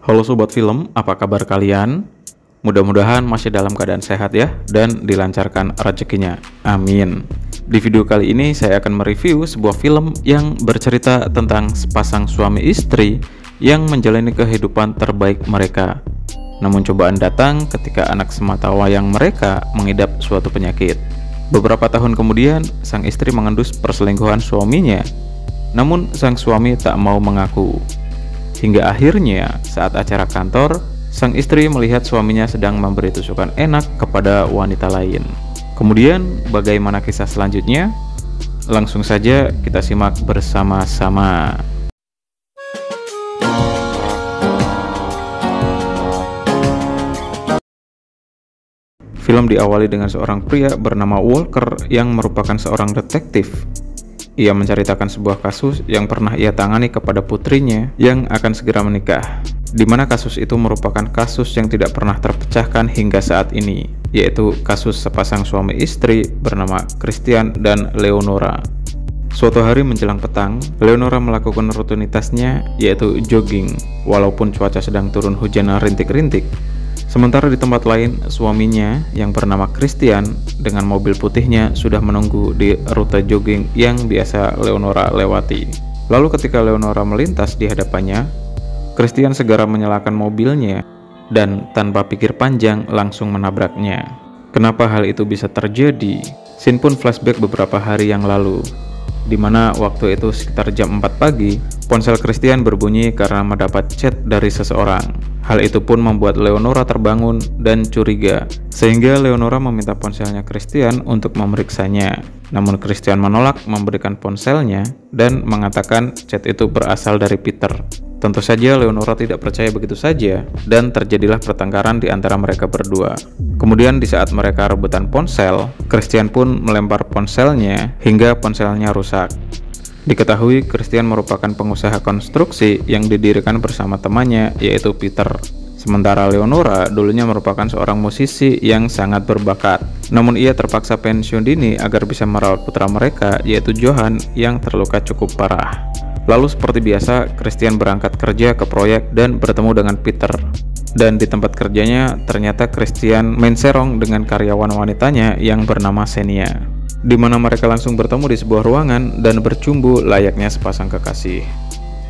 Halo Sobat Film, apa kabar kalian? Mudah-mudahan masih dalam keadaan sehat ya, dan dilancarkan rezekinya. Amin. Di video kali ini saya akan mereview sebuah film yang bercerita tentang sepasang suami istri yang menjalani kehidupan terbaik mereka. Namun cobaan datang ketika anak sematawayang mereka mengidap suatu penyakit. Beberapa tahun kemudian, sang istri mengendus perselingkuhan suaminya. Namun sang suami tak mau mengaku. Hingga akhirnya saat acara kantor, sang istri melihat suaminya sedang memberi tusukan enak kepada wanita lain. Kemudian bagaimana kisah selanjutnya? Langsung saja kita simak bersama-sama. Film diawali dengan seorang pria bernama Walker yang merupakan seorang detektif. Ia menceritakan sebuah kasus yang pernah ia tangani kepada putrinya yang akan segera menikah, di mana kasus itu merupakan kasus yang tidak pernah terpecahkan hingga saat ini, yaitu kasus sepasang suami istri bernama Christian dan Leonora. Suatu hari menjelang petang, Leonora melakukan rutinitasnya, yaitu jogging, walaupun cuaca sedang turun hujan rintik-rintik. Sementara di tempat lain, suaminya yang bernama Christian dengan mobil putihnya sudah menunggu di rute jogging yang biasa Leonora lewati. Lalu ketika Leonora melintas di hadapannya, Christian segera menyalakan mobilnya dan tanpa pikir panjang langsung menabraknya. Kenapa hal itu bisa terjadi? Scene pun flashback beberapa hari yang lalu, di mana waktu itu sekitar jam 4 pagi, ponsel Christian berbunyi karena mendapat chat dari seseorang. Hal itu pun membuat Leonora terbangun dan curiga, sehingga Leonora meminta ponselnya Christian untuk memeriksanya. Namun Christian menolak memberikan ponselnya dan mengatakan chat itu berasal dari Peter. Tentu saja Leonora tidak percaya begitu saja, dan terjadilah pertengkaran di antara mereka berdua. Kemudian di saat mereka rebutan ponsel, Christian pun melempar ponselnya hingga ponselnya rusak. Diketahui Christian merupakan pengusaha konstruksi yang didirikan bersama temannya, yaitu Peter. Sementara Leonora dulunya merupakan seorang musisi yang sangat berbakat. Namun ia terpaksa pensiun dini agar bisa merawat putra mereka, yaitu Johan, yang terluka cukup parah. Lalu seperti biasa, Christian berangkat kerja ke proyek dan bertemu dengan Peter. Dan di tempat kerjanya, ternyata Christian main serong dengan karyawan wanitanya yang bernama Xenia, di mana mereka langsung bertemu di sebuah ruangan dan bercumbu layaknya sepasang kekasih.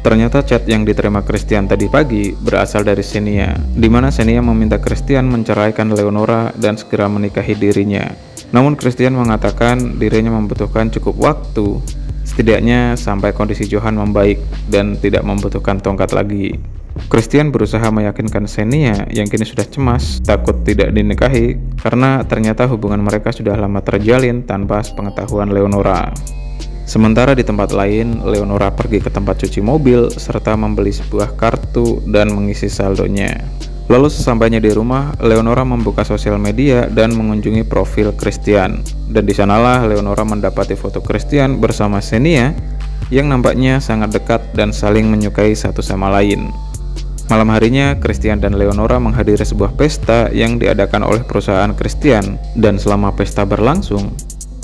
Ternyata chat yang diterima Christian tadi pagi berasal dari Xenia, di mana Xenia meminta Christian menceraikan Leonora dan segera menikahi dirinya. Namun Christian mengatakan dirinya membutuhkan cukup waktu, setidaknya sampai kondisi Johan membaik dan tidak membutuhkan tongkat lagi. Christian berusaha meyakinkan Xenia yang kini sudah cemas, takut tidak dinikahi karena ternyata hubungan mereka sudah lama terjalin tanpa sepengetahuan Leonora. Sementara di tempat lain, Leonora pergi ke tempat cuci mobil serta membeli sebuah kartu dan mengisi saldonya. Lalu sesampainya di rumah, Leonora membuka sosial media dan mengunjungi profil Christian. Dan di sanalah Leonora mendapati foto Christian bersama Xenia yang nampaknya sangat dekat dan saling menyukai satu sama lain. Malam harinya, Christian dan Leonora menghadiri sebuah pesta yang diadakan oleh perusahaan Christian, dan selama pesta berlangsung,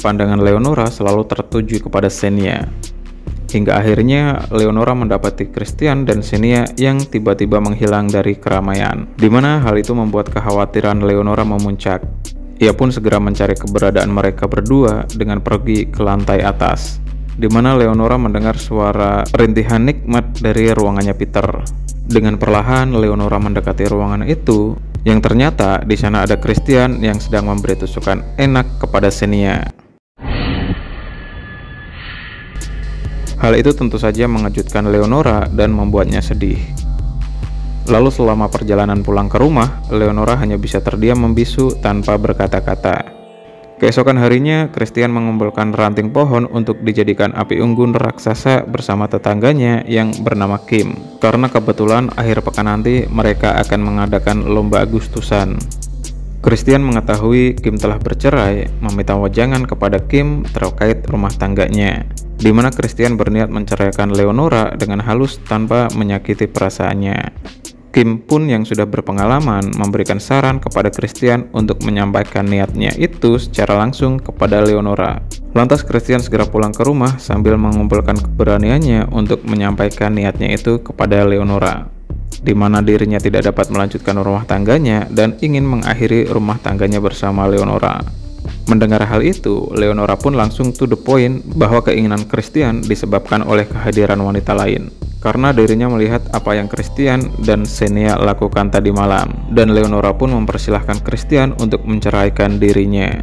pandangan Leonora selalu tertuju kepada Xenia. Hingga akhirnya Leonora mendapati Christian dan Xenia yang tiba-tiba menghilang dari keramaian, di mana hal itu membuat kekhawatiran Leonora memuncak. Ia pun segera mencari keberadaan mereka berdua dengan pergi ke lantai atas, di mana Leonora mendengar suara rintihan nikmat dari ruangannya Peter. Dengan perlahan Leonora mendekati ruangan itu, yang ternyata di sana ada Christian yang sedang memberi tusukan enak kepada Xenia. Hal itu tentu saja mengejutkan Leonora dan membuatnya sedih. Lalu selama perjalanan pulang ke rumah, Leonora hanya bisa terdiam membisu tanpa berkata-kata. Keesokan harinya, Christian mengumpulkan ranting pohon untuk dijadikan api unggun raksasa bersama tetangganya yang bernama Kim. Karena kebetulan akhir pekan nanti mereka akan mengadakan lomba Agustusan. Christian mengetahui Kim telah bercerai, meminta wejangan kepada Kim terkait rumah tangganya, di mana Christian berniat menceraikan Leonora dengan halus tanpa menyakiti perasaannya. Kim pun yang sudah berpengalaman memberikan saran kepada Christian untuk menyampaikan niatnya itu secara langsung kepada Leonora. Lantas Christian segera pulang ke rumah sambil mengumpulkan keberaniannya untuk menyampaikan niatnya itu kepada Leonora. di mana dirinya tidak dapat melanjutkan rumah tangganya dan ingin mengakhiri rumah tangganya bersama Leonora. Mendengar hal itu, Leonora pun langsung to the point bahwa keinginan Christian disebabkan oleh kehadiran wanita lain. Karena dirinya melihat apa yang Christian dan Xenia lakukan tadi malam, dan Leonora pun mempersilahkan Christian untuk menceraikan dirinya.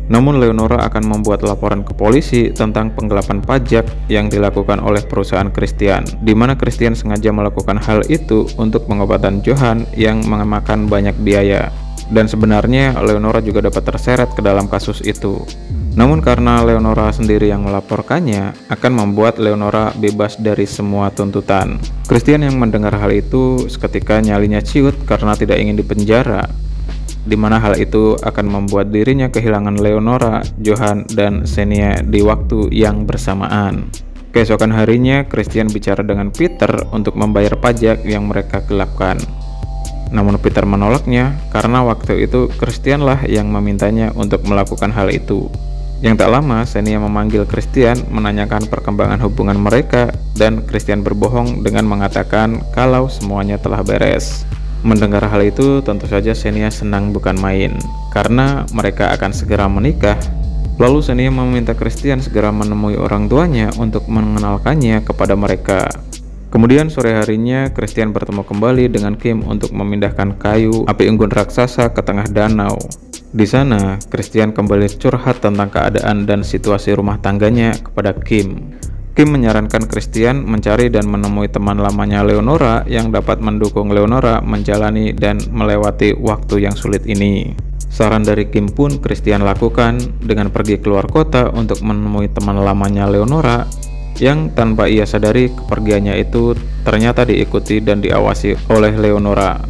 Namun Leonora akan membuat laporan ke polisi tentang penggelapan pajak yang dilakukan oleh perusahaan Christian, di mana Christian sengaja melakukan hal itu untuk pengobatan Johan yang memakan banyak biaya. Dan sebenarnya Leonora juga dapat terseret ke dalam kasus itu. Namun karena Leonora sendiri yang melaporkannya, akan membuat Leonora bebas dari semua tuntutan. Christian yang mendengar hal itu seketika nyalinya ciut karena tidak ingin dipenjara, di mana hal itu akan membuat dirinya kehilangan Leonora, Johan, dan Xenia di waktu yang bersamaan. Keesokan harinya, Christian bicara dengan Peter untuk membayar pajak yang mereka gelapkan. Namun Peter menolaknya karena waktu itu Christian lah yang memintanya untuk melakukan hal itu. Yang tak lama, Xenia memanggil Christian menanyakan perkembangan hubungan mereka, dan Christian berbohong dengan mengatakan kalau semuanya telah beres. Mendengar hal itu, tentu saja Xenia senang bukan main, karena mereka akan segera menikah. Lalu Xenia meminta Christian segera menemui orang tuanya untuk mengenalkannya kepada mereka. Kemudian sore harinya, Christian bertemu kembali dengan Kim untuk memindahkan kayu api unggun raksasa ke tengah danau. Di sana, Christian kembali curhat tentang keadaan dan situasi rumah tangganya kepada Kim. Kim menyarankan Christian mencari dan menemui teman lamanya Leonora yang dapat mendukung Leonora menjalani dan melewati waktu yang sulit ini. Saran dari Kim pun Christian lakukan dengan pergi keluar kota untuk menemui teman lamanya Leonora, yang tanpa ia sadari kepergiannya itu ternyata diikuti dan diawasi oleh Leonora.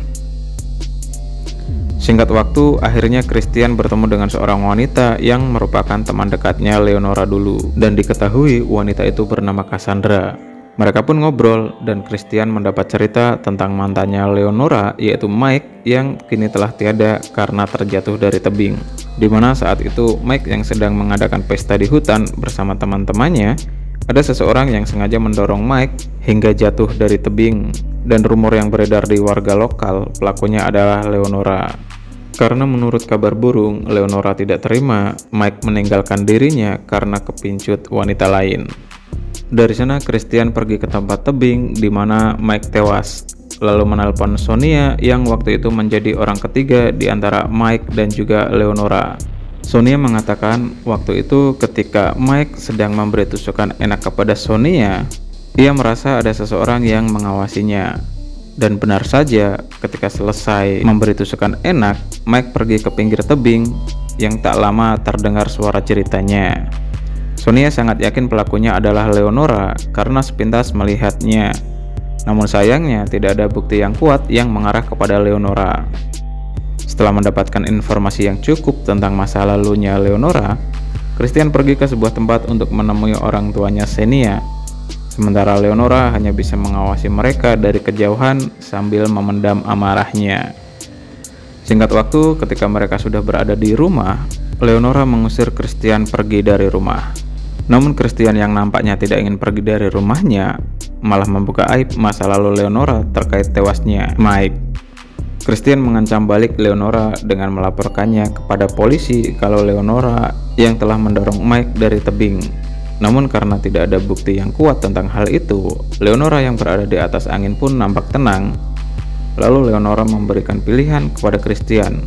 Singkat waktu, akhirnya Christian bertemu dengan seorang wanita yang merupakan teman dekatnya Leonora dulu, dan diketahui wanita itu bernama Cassandra. Mereka pun ngobrol, dan Christian mendapat cerita tentang mantannya Leonora, yaitu Mike, yang kini telah tiada karena terjatuh dari tebing. Dimana saat itu Mike yang sedang mengadakan pesta di hutan bersama teman-temannya, ada seseorang yang sengaja mendorong Mike hingga jatuh dari tebing, dan rumor yang beredar di warga lokal pelakunya adalah Leonora. Karena menurut kabar burung, Leonora tidak terima Mike meninggalkan dirinya karena kepincut wanita lain. Dari sana Christian pergi ke tempat tebing di mana Mike tewas, lalu menelpon Sonia yang waktu itu menjadi orang ketiga di antara Mike dan juga Leonora. Sonia mengatakan waktu itu ketika Mike sedang memberi tusukan enak kepada Sonia, ia merasa ada seseorang yang mengawasinya. Dan benar saja, ketika selesai memberi tusukan enak, Mike pergi ke pinggir tebing, yang tak lama terdengar suara ceritanya. Sonia sangat yakin pelakunya adalah Leonora karena sepintas melihatnya. Namun sayangnya tidak ada bukti yang kuat yang mengarah kepada Leonora. Setelah mendapatkan informasi yang cukup tentang masa lalunya Leonora, Christian pergi ke sebuah tempat untuk menemui orang tuanya Xenia. Sementara Leonora hanya bisa mengawasi mereka dari kejauhan sambil memendam amarahnya. Singkat waktu, ketika mereka sudah berada di rumah, Leonora mengusir Christian pergi dari rumah. Namun Christian yang nampaknya tidak ingin pergi dari rumahnya, malah membuka aib masa lalu Leonora terkait tewasnya Mike. Christian mengancam balik Leonora dengan melaporkannya kepada polisi kalau Leonora yang telah mendorong Mike dari tebing. Namun karena tidak ada bukti yang kuat tentang hal itu, Leonora yang berada di atas angin pun nampak tenang. Lalu Leonora memberikan pilihan kepada Christian,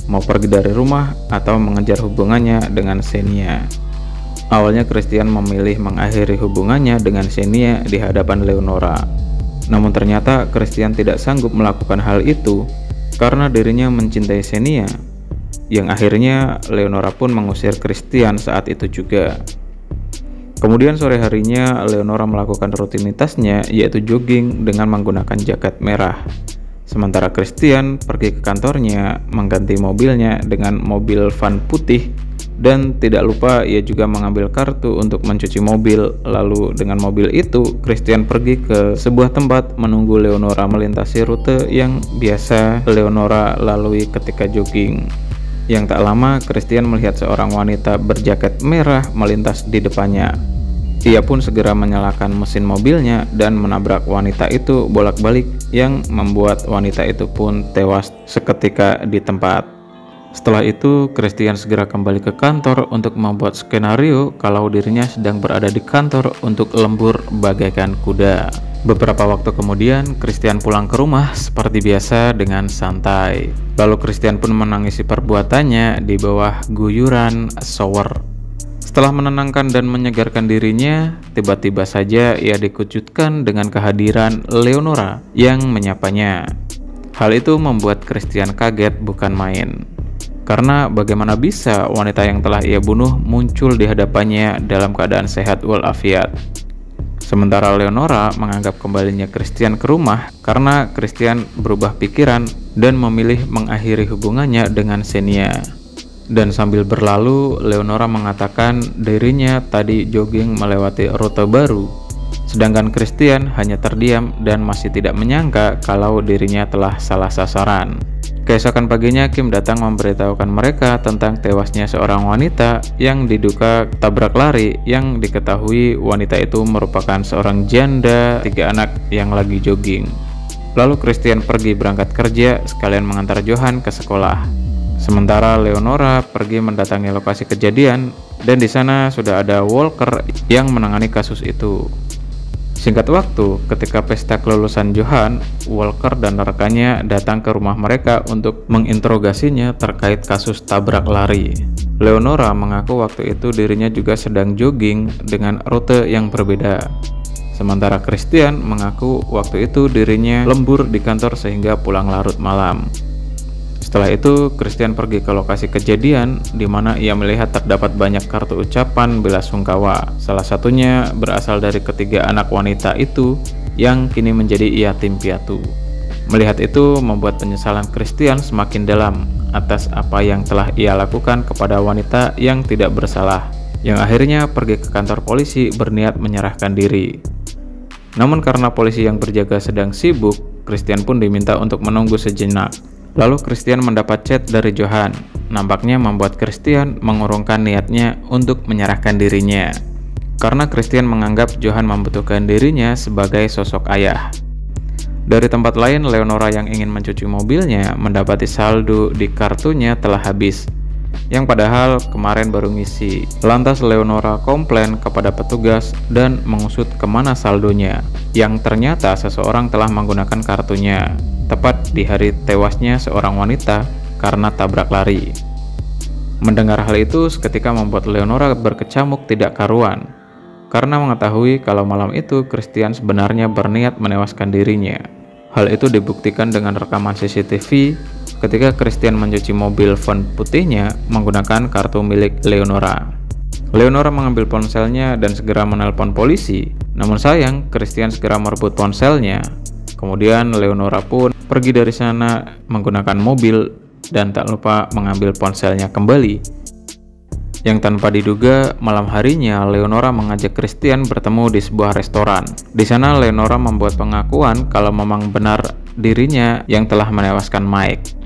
mau pergi dari rumah atau mengejar hubungannya dengan Xenia. Awalnya Christian memilih mengakhiri hubungannya dengan Xenia di hadapan Leonora. Namun ternyata Christian tidak sanggup melakukan hal itu karena dirinya mencintai Xenia, yang akhirnya Leonora pun mengusir Christian saat itu juga. Kemudian sore harinya Leonora melakukan rutinitasnya, yaitu jogging dengan menggunakan jaket merah. Sementara Christian pergi ke kantornya mengganti mobilnya dengan mobil van putih, dan tidak lupa ia juga mengambil kartu untuk mencuci mobil. Lalu dengan mobil itu Christian pergi ke sebuah tempat menunggu Leonora melintasi rute yang biasa Leonora lalui ketika jogging. Yang tak lama Christian melihat seorang wanita berjaket merah melintas di depannya. Ia pun segera menyalakan mesin mobilnya dan menabrak wanita itu bolak-balik yang membuat wanita itu pun tewas seketika di tempat. Setelah itu, Christian segera kembali ke kantor untuk membuat skenario kalau dirinya sedang berada di kantor untuk lembur bagaikan kuda. Beberapa waktu kemudian, Christian pulang ke rumah seperti biasa dengan santai. Lalu Christian pun menangisi perbuatannya di bawah guyuran shower. Setelah menenangkan dan menyegarkan dirinya, tiba-tiba saja ia dikejutkan dengan kehadiran Leonora yang menyapanya. Hal itu membuat Christian kaget bukan main. Karena bagaimana bisa wanita yang telah ia bunuh muncul di hadapannya dalam keadaan sehat walafiat. Sementara Leonora menganggap kembalinya Christian ke rumah karena Christian berubah pikiran dan memilih mengakhiri hubungannya dengan Xenia. Dan sambil berlalu, Leonora mengatakan dirinya tadi jogging melewati rute baru. Sedangkan Christian hanya terdiam dan masih tidak menyangka kalau dirinya telah salah sasaran. Keesokan paginya, Kim datang memberitahukan mereka tentang tewasnya seorang wanita yang diduga tabrak lari, yang diketahui wanita itu merupakan seorang janda 3 anak yang lagi jogging. Lalu Christian pergi berangkat kerja sekalian mengantar Johan ke sekolah. Sementara Leonora pergi mendatangi lokasi kejadian dan di sana sudah ada Walker yang menangani kasus itu. Singkat waktu, ketika pesta kelulusan Johan, Walker dan rekannya datang ke rumah mereka untuk menginterogasinya terkait kasus tabrak lari. Leonora mengaku waktu itu dirinya juga sedang jogging dengan rute yang berbeda. Sementara Christian mengaku waktu itu dirinya lembur di kantor sehingga pulang larut malam. Setelah itu, Christian pergi ke lokasi kejadian di mana ia melihat terdapat banyak kartu ucapan bela sungkawa. Salah satunya berasal dari ketiga anak wanita itu yang kini menjadi yatim piatu. Melihat itu membuat penyesalan Christian semakin dalam atas apa yang telah ia lakukan kepada wanita yang tidak bersalah, yang akhirnya pergi ke kantor polisi berniat menyerahkan diri. Namun karena polisi yang berjaga sedang sibuk, Christian pun diminta untuk menunggu sejenak. Lalu Christian mendapat chat dari Johan. Nampaknya membuat Christian mengurungkan niatnya untuk menyerahkan dirinya. Karena Christian menganggap Johan membutuhkan dirinya sebagai sosok ayah. Dari tempat lain, Leonora yang ingin mencuci mobilnya mendapati saldo di kartunya telah habis, yang padahal kemarin baru ngisi. Lantas Leonora komplain kepada petugas dan mengusut kemana saldonya, yang ternyata seseorang telah menggunakan kartunya tepat di hari tewasnya seorang wanita karena tabrak lari. Mendengar hal itu seketika membuat Leonora berkecamuk tidak karuan, karena mengetahui kalau malam itu Christian sebenarnya berniat menewaskan dirinya. Hal itu dibuktikan dengan rekaman CCTV ketika Christian mencuci mobil van putihnya menggunakan kartu milik Leonora. Leonora mengambil ponselnya dan segera menelpon polisi. Namun sayang, Christian segera merebut ponselnya. Kemudian Leonora pun pergi dari sana menggunakan mobil dan tak lupa mengambil ponselnya kembali. Yang tanpa diduga, malam harinya Leonora mengajak Christian bertemu di sebuah restoran. Di sana Leonora membuat pengakuan kalau memang benar dirinya yang telah menewaskan Mike.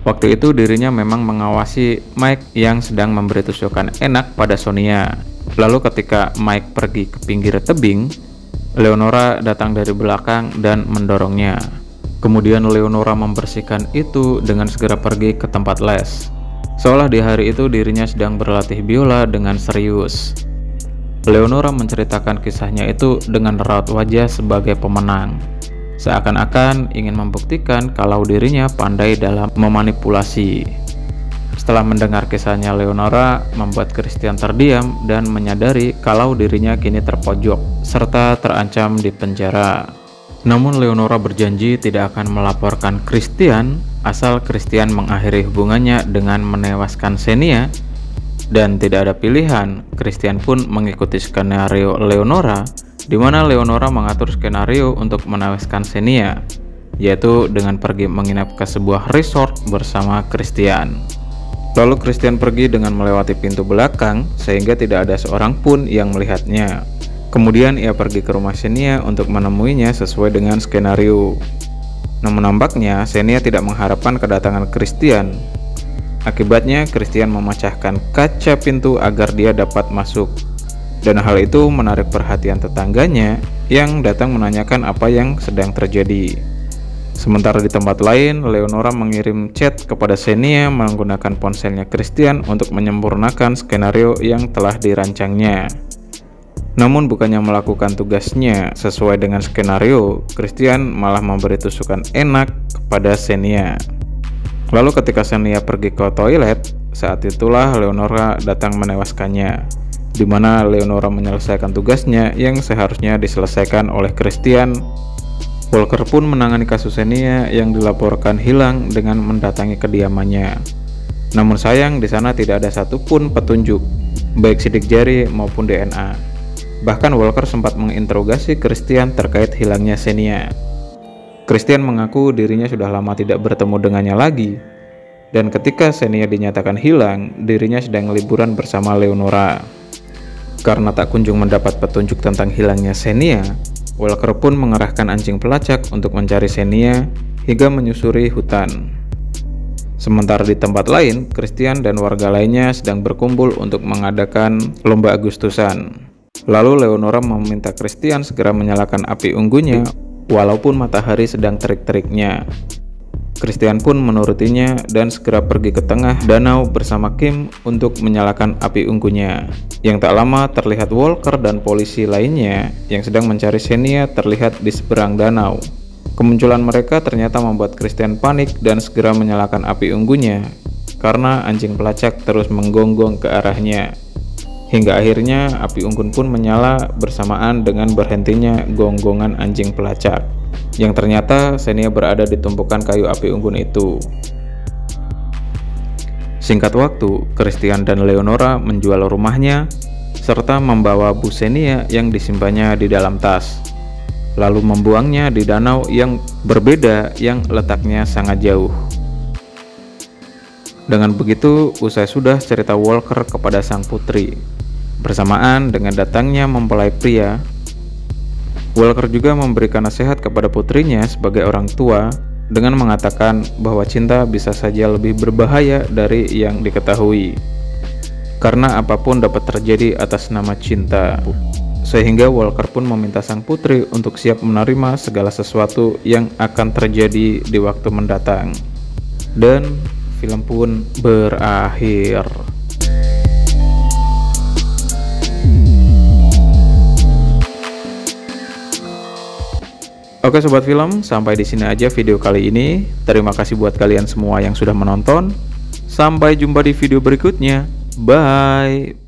Waktu itu dirinya memang mengawasi Mike yang sedang memberi tusukan enak pada Sonia. Lalu ketika Mike pergi ke pinggir tebing, Leonora datang dari belakang dan mendorongnya. Kemudian Leonora membersihkan itu dengan segera pergi ke tempat les. Seolah di hari itu dirinya sedang berlatih biola dengan serius. Leonora menceritakan kisahnya itu dengan raut wajah sebagai pemenang, seakan-akan ingin membuktikan kalau dirinya pandai dalam memanipulasi. Setelah mendengar kisahnya, Leonora membuat Christian terdiam dan menyadari kalau dirinya kini terpojok serta terancam di penjara. Namun Leonora berjanji tidak akan melaporkan Christian asal Christian mengakhiri hubungannya dengan menewaskan Xenia, dan tidak ada pilihan. Christian pun mengikuti skenario Leonora, di mana Leonora mengatur skenario untuk menewaskan Xenia, yaitu dengan pergi menginap ke sebuah resort bersama Christian. Lalu Christian pergi dengan melewati pintu belakang sehingga tidak ada seorang pun yang melihatnya. Kemudian ia pergi ke rumah Xenia untuk menemuinya sesuai dengan skenario. Namun nampaknya Xenia tidak mengharapkan kedatangan Christian. Akibatnya Christian memecahkan kaca pintu agar dia dapat masuk. Dan hal itu menarik perhatian tetangganya yang datang menanyakan apa yang sedang terjadi. Sementara di tempat lain, Leonora mengirim chat kepada Xenia menggunakan ponselnya Christian untuk menyempurnakan skenario yang telah dirancangnya. Namun bukannya melakukan tugasnya sesuai dengan skenario, Christian malah memberi tusukan enak kepada Xenia. Lalu ketika Xenia pergi ke toilet, saat itulah Leonora datang menewaskannya, di mana Leonora menyelesaikan tugasnya yang seharusnya diselesaikan oleh Christian. Walker pun menangani kasus Xenia yang dilaporkan hilang dengan mendatangi kediamannya. Namun sayang di sana tidak ada satupun petunjuk, baik sidik jari maupun DNA. Bahkan Walker sempat menginterogasi Christian terkait hilangnya Xenia. Christian mengaku dirinya sudah lama tidak bertemu dengannya lagi, dan ketika Xenia dinyatakan hilang, dirinya sedang liburan bersama Leonora. Karena tak kunjung mendapat petunjuk tentang hilangnya Xenia, Walker pun mengerahkan anjing pelacak untuk mencari Xenia hingga menyusuri hutan. Sementara di tempat lain, Christian dan warga lainnya sedang berkumpul untuk mengadakan lomba Agustusan. Lalu Leonora meminta Christian segera menyalakan api unggunya walaupun matahari sedang terik-teriknya. Christian pun menurutinya dan segera pergi ke tengah danau bersama Kim untuk menyalakan api unggunya. Yang tak lama terlihat Walker dan polisi lainnya yang sedang mencari Xenia terlihat di seberang danau. Kemunculan mereka ternyata membuat Christian panik dan segera menyalakan api unggunya karena anjing pelacak terus menggonggong ke arahnya. Hingga akhirnya api unggun pun menyala bersamaan dengan berhentinya gonggongan anjing pelacak, yang ternyata Xenia berada di tumpukan kayu api unggun itu. Singkat waktu, Christian dan Leonora menjual rumahnya serta membawa Bu Xenia yang disimpannya di dalam tas, lalu membuangnya di danau yang berbeda yang letaknya sangat jauh. Dengan begitu, usai sudah cerita Walker kepada sang putri. Bersamaan dengan datangnya mempelai pria, Walker juga memberikan nasihat kepada putrinya sebagai orang tua dengan mengatakan bahwa cinta bisa saja lebih berbahaya dari yang diketahui, karena apapun dapat terjadi atas nama cinta. Sehingga Walker pun meminta sang putri untuk siap menerima segala sesuatu yang akan terjadi di waktu mendatang. Dan film pun berakhir. Oke sobat film, sampai di sini aja video kali ini. Terima kasih buat kalian semua yang sudah menonton. Sampai jumpa di video berikutnya. Bye.